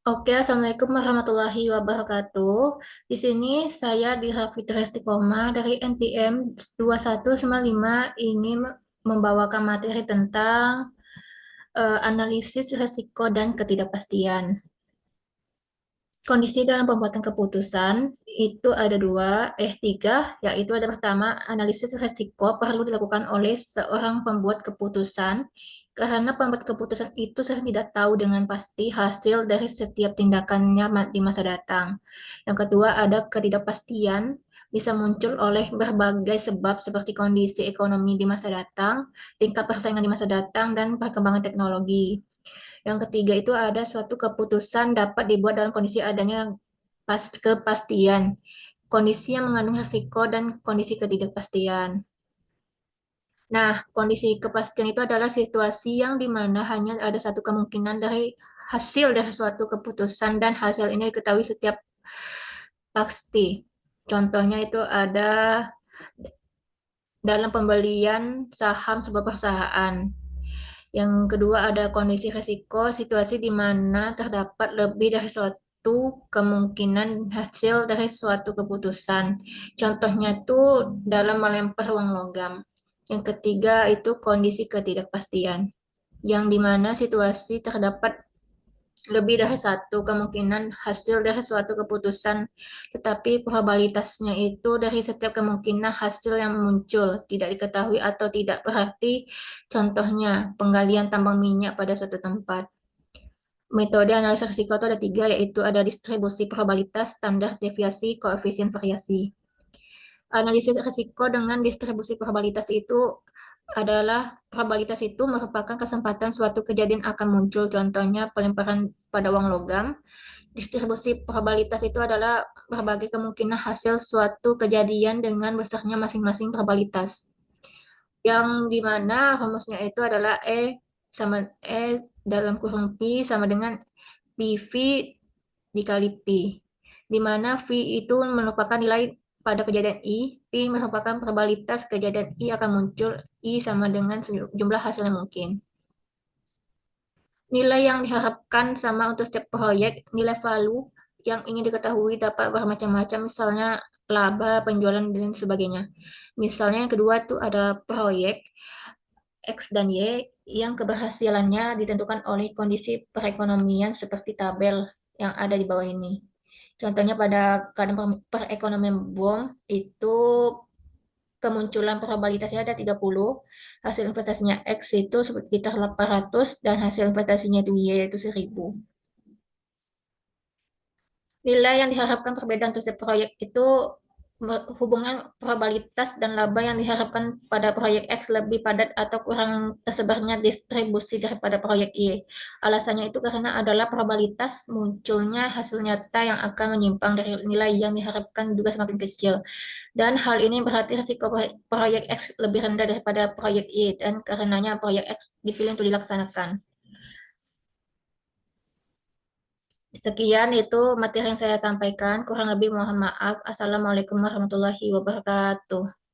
Oke, Assalamualaikum warahmatullahi wabarakatuh. Di sini saya Dira Fitri Istiqomah dari NPM 2195 ingin membawakan materi tentang analisis risiko dan ketidakpastian. Kondisi dalam pembuatan keputusan itu ada tiga, yaitu ada pertama, analisis risiko perlu dilakukan oleh seorang pembuat keputusan, karena pembuat keputusan itu sering tidak tahu dengan pasti hasil dari setiap tindakannya di masa datang. Yang kedua, ada ketidakpastian, bisa muncul oleh berbagai sebab seperti kondisi ekonomi di masa datang, tingkat persaingan di masa datang, dan perkembangan teknologi. Yang ketiga itu ada suatu keputusan dapat dibuat dalam kondisi adanya kepastian, kondisi yang mengandung risiko dan kondisi ketidakpastian. Nah, kondisi kepastian itu adalah situasi yang dimana hanya ada satu kemungkinan dari hasil dari suatu keputusan dan hasil ini diketahui setiap pasti. Contohnya itu ada dalam pembelian saham sebuah perusahaan. Yang kedua ada kondisi risiko, situasi di mana terdapat lebih dari suatu kemungkinan hasil dari suatu keputusan. Contohnya itu dalam melempar uang logam. Yang ketiga itu kondisi ketidakpastian, yang di mana situasi terdapat lebih dari satu kemungkinan hasil dari suatu keputusan, tetapi probabilitasnya itu dari setiap kemungkinan hasil yang muncul tidak diketahui atau tidak berarti. Contohnya, penggalian tambang minyak pada suatu tempat. Metode analisis risiko itu ada tiga, yaitu ada distribusi probabilitas, standar deviasi, koefisien variasi. Analisis risiko dengan distribusi probabilitas itu adalah probabilitas itu merupakan kesempatan suatu kejadian akan muncul, contohnya pelemparan pada uang logam. Distribusi probabilitas itu adalah berbagai kemungkinan hasil suatu kejadian dengan besarnya masing-masing probabilitas. Yang dimana rumusnya itu adalah E dalam kurung Pi sama dengan PV dikali Pi. Di mana V itu merupakan nilai pada kejadian I, Pi merupakan probabilitas kejadian I akan muncul, I sama dengan jumlah hasil yang mungkin. Nilai yang diharapkan sama untuk setiap proyek, nilai value yang ingin diketahui dapat bermacam-macam, misalnya laba, penjualan, dan sebagainya. Misalnya yang kedua tuh ada proyek X dan Y yang keberhasilannya ditentukan oleh kondisi perekonomian seperti tabel yang ada di bawah ini. Contohnya pada keadaan perekonomian BOM itu kemunculan probabilitasnya ada 30, hasil investasinya X itu sekitar 800 dan hasil investasinya itu Y yaitu 1000. Nilai yang diharapkan perbedaan terhadap proyek itu hubungan probabilitas dan laba yang diharapkan pada proyek X lebih padat atau kurang tersebarnya distribusi daripada proyek Y. Alasannya itu karena adalah probabilitas munculnya hasil nyata yang akan menyimpang dari nilai yang diharapkan juga semakin kecil. Dan hal ini berarti risiko proyek X lebih rendah daripada proyek Y dan karenanya proyek X dipilih untuk dilaksanakan. Sekian itu materi yang saya sampaikan. Kurang lebih mohon maaf. Assalamualaikum warahmatullahi wabarakatuh.